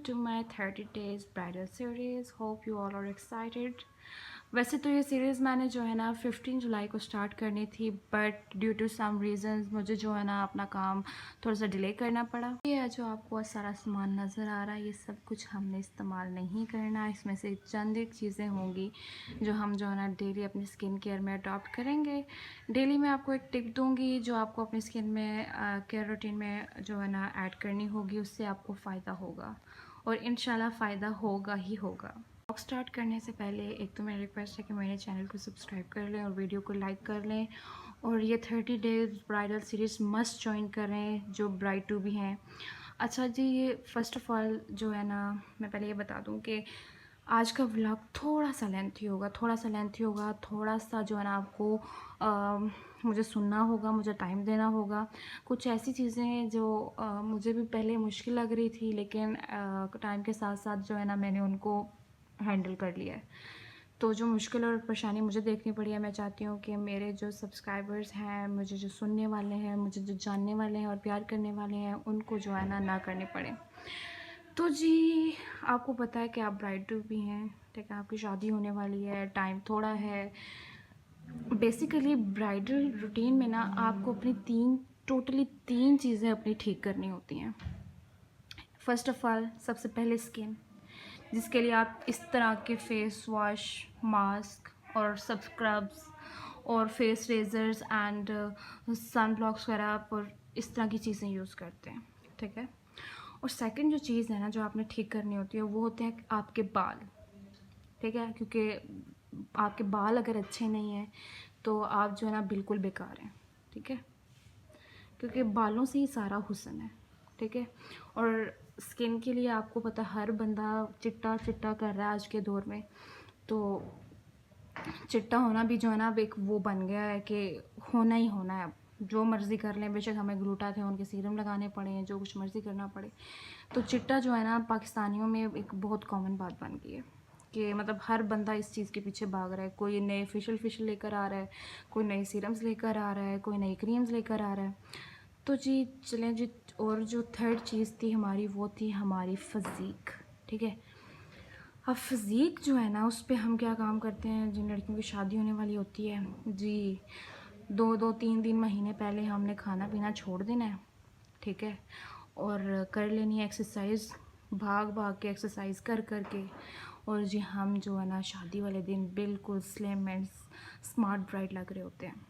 to my 30 days bridal series. Hope you all are excited. वैसे तो ये series मैंने जो है ना 15 जुलाई को स्टार्ट करनी थी, but due to some reasons मुझे जो है ना अपना काम थोड़ा सा डिले करना पड़ा। ये है जो आपको सारा सामान नज़र आ रहा है, ये सब कुछ हमने इस्तेमाल नहीं करना। इसमें से चंद एक चीज़ें होंगी जो हम जो है ना डेली अपनी स्किन केयर में अडॉप्ट करेंगे। डेली मैं आपको एक टिप दूँगी जो आपको अपनी स्किन में केयर रूटीन में जो है ना ऐड करनी होगी, उससे आपको फ़ायदा होगा और इंशाल्लाह फ़ायदा होगा ही होगा। ब्लॉग स्टार्ट करने से पहले एक तो मेरी रिक्वेस्ट है कि मेरे चैनल को सब्सक्राइब कर लें और वीडियो को लाइक कर लें, और ये 30 days bridal series must join करें जो ब्राइड टू भी हैं। अच्छा जी, ये फ़र्स्ट ऑफ़ ऑल जो है ना मैं पहले ये बता दूं कि आज का व्लॉग थोड़ा सा लेंथी होगा, थोड़ा सा जो है ना आपको मुझे सुनना होगा, मुझे टाइम देना होगा। कुछ ऐसी चीज़ें हैं जो मुझे भी पहले मुश्किल लग रही थी, लेकिन टाइम के साथ साथ जो है ना मैंने उनको हैंडल कर लिया है। तो जो मुश्किल और परेशानी मुझे देखनी पड़ी है, मैं चाहती हूँ कि मेरे जो सब्सक्राइबर्स हैं, मुझे जो सुनने वाले हैं, मुझे जो जानने वाले हैं और प्यार करने वाले हैं, उनको जो है ना करनी पड़े। तो जी, आपको पता है कि आप ब्राइड टू भी हैं, ठीक है, आपकी शादी होने वाली है, टाइम थोड़ा है। बेसिकली ब्राइडल रूटीन में ना आपको अपनी टोटली तीन चीज़ें अपनी ठीक करनी होती हैं। फ़र्स्ट ऑफ़ ऑल, सबसे पहले स्किन, जिसके लिए आप इस तरह के फेस वॉश, मास्क और सब स्क्रब्स और face razors and sun blocks वगैरह और इस तरह की चीज़ें यूज़ करते हैं, ठीक है। और सेकंड जो चीज़ है ना जो आपने ठीक करनी होती है, वो होते हैं आपके बाल, ठीक है, क्योंकि आपके बाल अगर अच्छे नहीं हैं तो आप जो है ना बिल्कुल बेकार हैं, ठीक है, क्योंकि बालों से ही सारा हुस्न है, ठीक है। और स्किन के लिए आपको पता है हर बंदा चिट्टा चिट्टा कर रहा है आज के दौर में, तो चिट्टा होना भी जो है ना अब एक वो बन गया है कि होना ही होना है। अब जो मर्ज़ी कर लें, बेशक हमें ग्लूटाथियोन के सीरम लगाने पड़े हैं, जो कुछ मर्ज़ी करना पड़े, तो चिट्टा जो है ना पाकिस्तानियों में एक बहुत कॉमन बात बन गई है कि मतलब हर बंदा इस चीज़ के पीछे भाग रहा है। कोई नए फेशियल लेकर आ रहा है, कोई नए सीरम्स लेकर आ रहा है, कोई नई क्रीम्स लेकर आ रहा है। तो जी चलें जी, और जो थर्ड चीज़ थी हमारी, वो थी हमारी फ़िज़ीक, ठीक है। अब फ़िज़ीक जो है ना उस पर हम क्या काम करते हैं, जिन लड़कियों की शादी होने वाली होती है जी, 2-3 दिन महीने पहले हमने खाना पीना छोड़ देना है, ठीक है, और कर लेनी है एक्सरसाइज, भाग भाग के एक्सरसाइज कर कर के, और जी हम जो है ना शादी वाले दिन बिल्कुल स्लिम एंड स्मार्ट ब्राइड लग रहे होते हैं।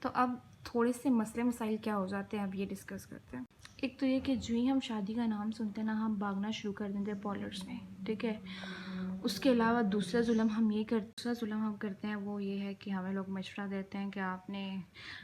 तो अब थोड़े से मसले मसाइल क्या हो जाते हैं, अब ये डिस्कस करते हैं। एक तो ये कि जो ही हम शादी का नाम सुनते हैं ना, हम भागना शुरू कर देते हैं पार्लर्स में, ठीक है। उसके अलावा दूसरा जुल्म हम करते हैं वो ये है कि हमें लोग मशवरा देते हैं कि आपने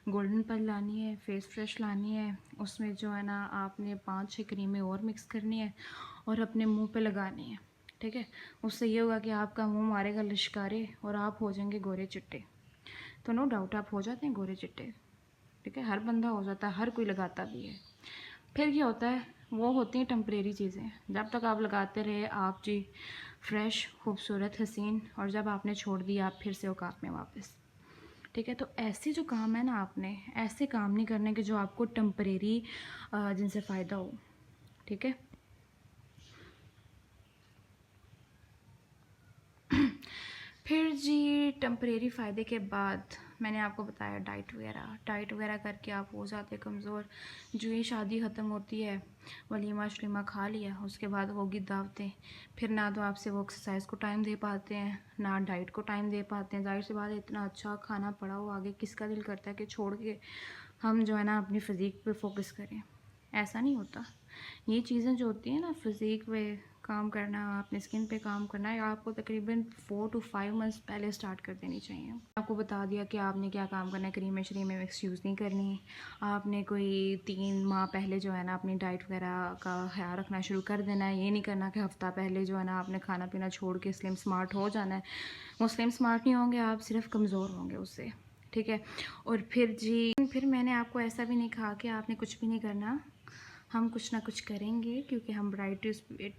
गोल्डन पल लानी है, फेस फ्रेश लानी है, उसमें जो है ना आपने 5-6 क्रीमें और मिक्स करनी है और अपने मुंह पे लगानी है, ठीक है। उससे ये होगा कि आपका मुंह मारेगा लिशकारे और आप हो जाएंगे गोरे चिट्टे। तो नो डाउट आप हो जाते हैं गोरे चिट्टे, ठीक है, हर बंदा हो जाता है, हर कोई लगाता भी है। फिर क्या होता है, वो होती हैं टेम्परेरी चीज़ें, जब तक आप लगाते रहे आप जी फ्रेश खूबसूरत हसीन, और जब आपने छोड़ दिया आप फिर से औकात में वापस, ठीक है। तो ऐसे जो काम है ना, आपने ऐसे काम नहीं करने के जो आपको टेम्परेरी जिनसे फ़ायदा हो, ठीक है। फिर जी टेम्परेरी फ़ायदे के बाद मैंने आपको बताया डाइट वगैरह करके आप हो जाते कमज़ोर। जो ये शादी ख़त्म होती है, वलीमा शलीमा खा लिया, उसके बाद होगी दावतें, फिर ना तो आपसे वो एक्सरसाइज को टाइम दे पाते हैं, ना डाइट को टाइम दे पाते हैं। ज़ाहिर सी बात है, इतना अच्छा खाना पड़ा हो आगे, किसका दिल करता है कि छोड़ के हम जो है ना अपनी फ़िज़ीक पे फोकस करें। ऐसा नहीं होता। ये चीज़ें जो होती हैं ना, फ़िज़ीक पे काम करना, अपने स्किन पे काम करना, है आपको तकरीबन 4 to 5 मंथ्स पहले स्टार्ट कर देनी चाहिए। आपको बता दिया कि आपने क्या काम करना है, क्रीमें श्रीमें मिक्स यूज़ नहीं करनी। आपने कोई 3 माह पहले जो है ना अपनी डाइट वगैरह का ख्याल रखना शुरू कर देना है। ये नहीं करना कि हफ़्ता पहले जो है ना आपने खाना पीना छोड़ के स्लिम स्मार्ट हो जाना है। वो स्लिम स्मार्ट नहीं होंगे आप, सिर्फ कमज़ोर होंगे उससे, ठीक है। और फिर मैंने आपको ऐसा भी नहीं कहा कि आपने कुछ भी नहीं करना, हम कुछ ना कुछ करेंगे, क्योंकि हम ब्राइड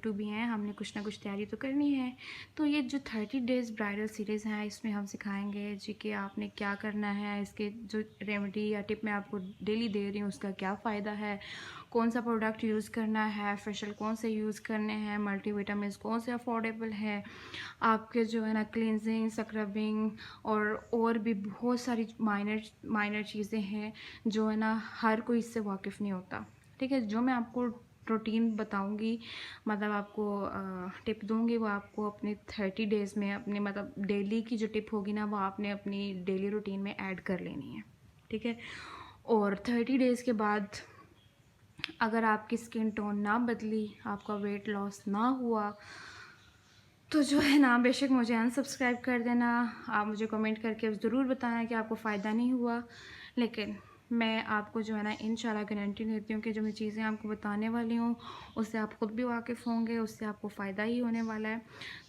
टू भी हैं, हमने कुछ ना कुछ तैयारी तो करनी है। तो ये जो 30 डेज़ ब्राइडल सीरीज़ है, इसमें हम सिखाएंगे जी कि आपने क्या करना है, इसके जो रेमेडी या टिप मैं आपको डेली दे रही हूँ उसका क्या फ़ायदा है, कौन सा प्रोडक्ट यूज़ करना है, फेशियल कौन से यूज़ करने हैं, मल्टीविटामिन्स कौन से अफोर्डेबल है, आपके जो है ना क्लिनजिंग, स्क्रबिंग और भी बहुत सारी माइनर चीज़ें हैं जो है ना हर कोई इससे वाकिफ़ नहीं होता। ठीक है, जो मैं आपको रूटीन बताऊंगी, मतलब आपको टिप दूंगी, वो आपको अपने 30 डेज़ में अपने मतलब डेली की जो टिप होगी ना वो आपने अपनी डेली रूटीन में ऐड कर लेनी है। ठीक है, और 30 डेज़ के बाद अगर आपकी स्किन टोन ना बदली, आपका वेट लॉस ना हुआ, तो जो है ना बेशक मुझे अनसब्सक्राइब कर देना। आप मुझे कमेंट करके ज़रूर बताना कि आपको फ़ायदा नहीं हुआ, लेकिन मैं आपको जो है ना इंशाल्लाह गारंटी देती हूँ कि जो मैं चीज़ें आपको बताने वाली हूँ उससे आप ख़ुद भी वाकिफ़ होंगे, उससे आपको फ़ायदा ही होने वाला है।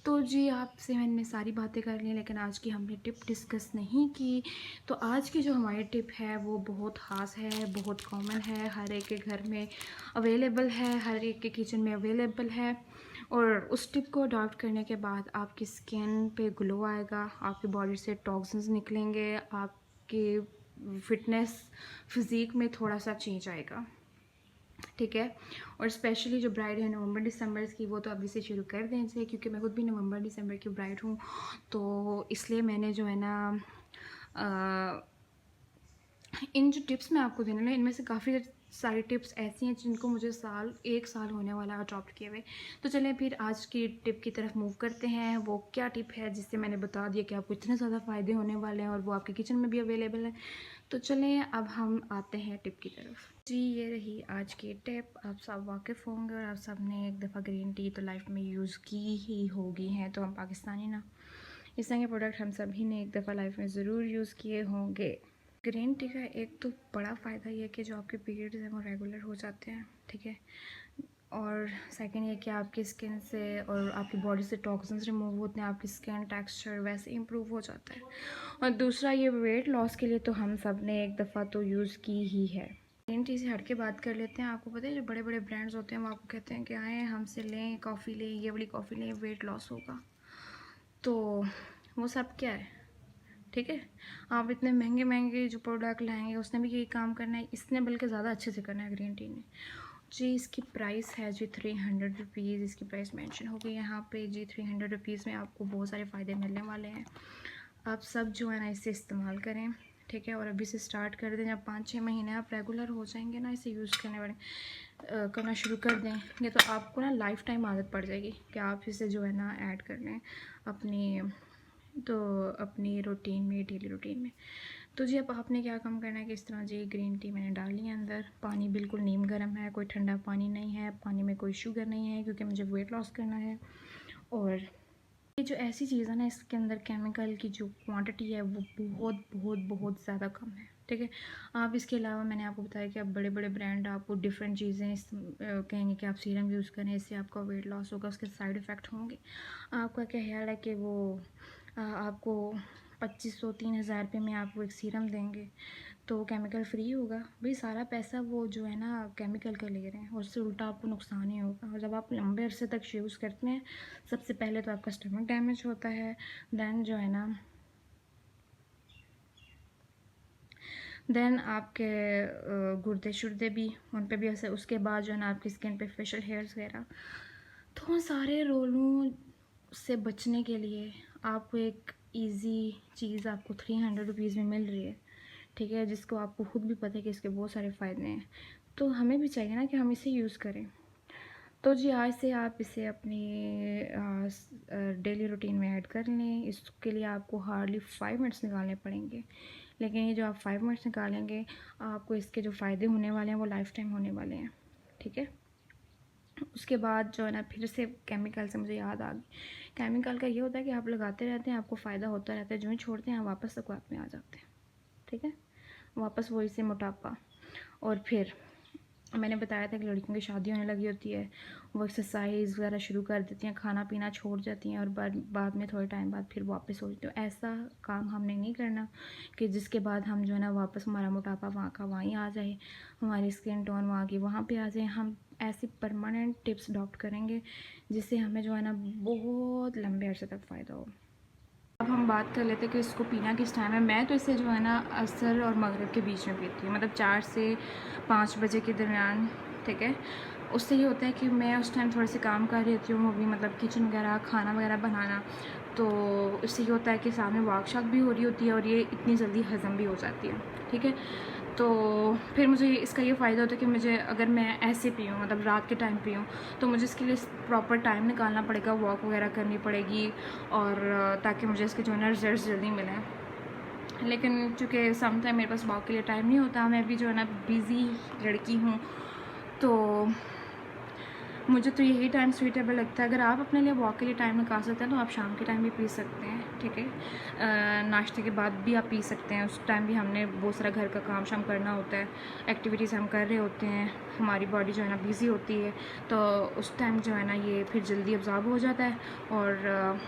तो जी, आपसे मैंने सारी बातें कर ली, लेकिन आज की हमने टिप डिस्कस नहीं की। तो आज की जो हमारी टिप है वो बहुत ख़ास है, बहुत कॉमन है, हर एक के घर में अवेलेबल है, हर एक के किचन में अवेलेबल है। और उस टिप को अडॉप्ट करने के बाद आपकी स्किन पे ग्लो आएगा, आपकी बॉडी से टॉक्सिन्स निकलेंगे, आपकी फिटनेस फिज़िक में थोड़ा सा चेंज आएगा। ठीक है, और स्पेशली जो ब्राइड है नवंबर दिसंबर की, वो तो अभी से शुरू कर दें इसे, क्योंकि मैं खुद भी नवंबर दिसंबर की ब्राइड हूँ, तो इसलिए मैंने जो है ना इन जो टिप्स मैं आपको देने ना, इनमें से काफ़ी सारी टिप्स ऐसी हैं जिनको मुझे एक साल होने वाला अडॉप्ट किए हुए। तो चलें फिर आज की टिप की तरफ मूव करते हैं। वो क्या टिप है जिससे मैंने बता दिया कि आपको इतने ज़्यादा फ़ायदे होने वाले हैं और वो आपके किचन में भी अवेलेबल है। तो चलें अब हम आते हैं टिप की तरफ। जी, ये रही आज की टिप। आप सब वाकिफ़ होंगे और आप सब ने एक दफ़ा ग्रीन टी तो लाइफ में यूज़ की ही होगी हैं, तो हम पाकिस्तानी ना, इस तरह के प्रोडक्ट हम सभी ने एक दफ़ा लाइफ में ज़रूर यूज़ किए होंगे। ग्रीन टी का एक तो बड़ा फ़ायदा ये है कि जो आपके पीरियड्स हैं वो रेगुलर हो जाते हैं। ठीक है, और सेकंड ये कि आपकी स्किन से और आपकी बॉडी से टॉक्सिन्स रिमूव होते हैं, आपकी स्किन टेक्सचर वैसे इम्प्रूव हो जाता है। और दूसरा ये वेट लॉस के लिए तो हम सब ने एक दफ़ा तो यूज़ की ही है। ग्रीन टी से हट के बात कर लेते हैं। आपको पता है जो बड़े बड़े ब्रांड्स होते हैं वो आपको कहते हैं कि आएँ हमसे लें, कॉफ़ी लें, ये वाली कॉफ़ी लें, वेट लॉस होगा। तो वो सब क्या है? ठीक है, आप इतने महंगे महंगे जो प्रोडक्ट लाएंगे उसने भी यही काम करना है, इसने बल्कि ज़्यादा अच्छे से करना है ग्रीन टी ने। जी, इसकी प्राइस है जी 300 रुपीज़, इसकी प्राइस मेंशन हो गई यहाँ पे जी। 300 रुपीज़ में आपको बहुत सारे फ़ायदे मिलने वाले हैं। आप सब जो है ना इसे इस्तेमाल करें। ठीक है, और अभी से स्टार्ट कर दें। जब 5-6 महीने आप रेगुलर हो जाएंगे ना इसे यूज़ करना शुरू कर देंगे, तो आपको ना लाइफ टाइम आदत पड़ जाएगी कि आप इसे जो है ना ऐड कर लें अपनी रूटीन में, डेली रूटीन में। तो जी अब आपने क्या काम करना है कि इस तरह जी ग्रीन टी मैंने डाली है अंदर। पानी बिल्कुल नीम गर्म है, कोई ठंडा पानी नहीं है, पानी में कोई शुगर नहीं है, क्योंकि मुझे वेट लॉस करना है। और ये जो ऐसी चीज़ है ना, इसके अंदर केमिकल की जो क्वांटिटी है वो बहुत बहुत बहुत ज़्यादा कम है। ठीक है, आप इसके अलावा मैंने आपको बताया कि आप बड़े बड़े ब्रांड आपको डिफरेंट चीज़ें कहेंगे कि आप सीरम यूज़ करें, इससे आपका वेट लॉस होगा, उसके साइड इफ़ेक्ट होंगे। आपका क्या ख्याल है कि वो आपको 2500 3000 रुपये में आपको एक सीरम देंगे तो केमिकल फ्री होगा? भाई सारा पैसा वो जो है ना केमिकल का ले रहे हैं, और उससे उल्टा आपको नुकसान ही होगा। और जब आप लंबे अरसे तक यूज़ करते हैं, सबसे पहले तो आपका स्टमक डैमेज होता है, देन आपके गुर्दे शुर्दे भी, उन पे भी असर, उसके बाद जो है ना आपकी स्किन पे फेशियल हेयर्स वगैरह। तो उन सारे रोलों से बचने के लिए आपको एक इजी चीज़ आपको 300 रुपीज़ में मिल रही है। ठीक है, जिसको आपको खुद भी पता है कि इसके बहुत सारे फ़ायदे हैं, तो हमें भी चाहिए ना कि हम इसे यूज़ करें। तो जी आज से आप इसे अपनी डेली रूटीन में ऐड कर लें। इसके लिए आपको हार्डली 5 मिनट्स निकालने पड़ेंगे, लेकिन ये जो आप 5 मिनट्स निकालेंगे, आपको इसके जो फ़ायदे होने वाले हैं वो लाइफ टाइम होने वाले हैं। ठीक है, उसके बाद जो है ना फिर से केमिकल से मुझे याद आ गई। केमिकल का ये होता है कि आप लगाते रहते हैं, आपको फ़ायदा होता रहता है, जो ही छोड़ते हैं आप वापस तक में आ जाते हैं। ठीक है, वापस वही से मोटापा। और फिर मैंने बताया था कि लड़कियों की शादी होने लगी होती है, वो एक्सरसाइज वगैरह शुरू कर देती हैं, खाना पीना छोड़ जाती हैं, और बाद में थोड़े टाइम बाद फिर वापस हो जाती हैं। ऐसा काम हमने नहीं करना कि जिसके बाद हम जो है ना वापस हमारा मोटापा वहाँ का वहीं आ जाए, हमारी स्किन टोन वहाँ की वहाँ पे आ जाए। हम ऐसी परमानेंट टिप्स अडॉप्ट करेंगे जिससे हमें जो है ना बहुत लंबे अरसे तक फ़ायदा हो। अब हम बात कर लेते हैं कि इसको पीना किस टाइम है। मैं तो इसे जो है ना असर और मगरिब के बीच में पीती हूँ, मतलब 4 से 5 बजे के दरमियान ठीक है। उससे ये होता है कि मैं उस टाइम थोड़े से काम कर रही होती हूँ, वो भी मतलब किचन वगैरह, खाना वगैरह बनाना, तो इससे ये होता है कि सामने वर्कशॉप भी हो रही होती है और ये इतनी जल्दी हज़म भी हो जाती है, ठीक है। तो फिर मुझे इसका ये फ़ायदा होता है कि मुझे अगर मैं ऐसे पीऊँ, मतलब रात के टाइम पीऊँ, तो मुझे इसके लिए प्रॉपर टाइम निकालना पड़ेगा, वॉक वगैरह करनी पड़ेगी, और ताकि मुझे इसके जो है ना रिजल्ट जल्दी मिलें। लेकिन चूँकि सम टाइम मेरे पास वॉक के लिए टाइम नहीं होता, मैं भी जो है ना बिज़ी लड़की हूँ, तो मुझे तो यही टाइम सूटेबल लगता है। अगर आप अपने लिए वॉक के लिए टाइम निकाल सकते हैं तो आप शाम के टाइम भी पी सकते हैं, ठीक है। नाश्ते के बाद भी आप पी सकते हैं, उस टाइम भी हमने बहुत सारा घर का काम शाम करना होता है, एक्टिविटीज़ हम कर रहे होते हैं, हमारी बॉडी जो है ना बिज़ी होती है, तो उस टाइम जो है ना ये फिर जल्दी अब्जॉर्ब हो जाता है। और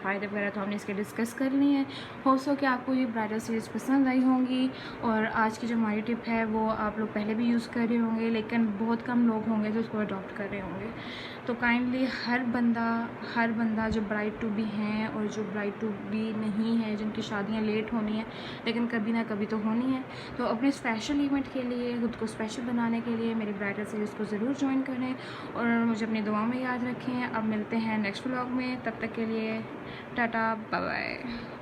फ़ायदे वगैरह तो हमने इसके डिस्कस कर लिए हैं। हो सो कि आपको ये ब्राइडल सीरीज़ पसंद आई होंगी, और आज की जो हमारी टिप है वो आप लोग पहले भी यूज़ कर रहे होंगे, लेकिन बहुत कम लोग होंगे जो उसको अडॉप्ट कर रहे होंगे। तो काइंडली हर बंदा जो ब्राइड टू बी हैं और जो ब्राइड टू बी नहीं है, जिनकी शादियाँ लेट होनी है लेकिन कभी ना कभी तो होनी है, तो अपने स्पेशल इवेंट के लिए, खुद को स्पेशल बनाने के लिए मेरी ब्राइडल सीरीज़ को ज़रूर ज्वाइन करें और मुझे अपनी दुआओं में याद रखें। अब मिलते हैं नेक्स्ट व्लॉग में, तब तक के लिए टाटा बाय बाय।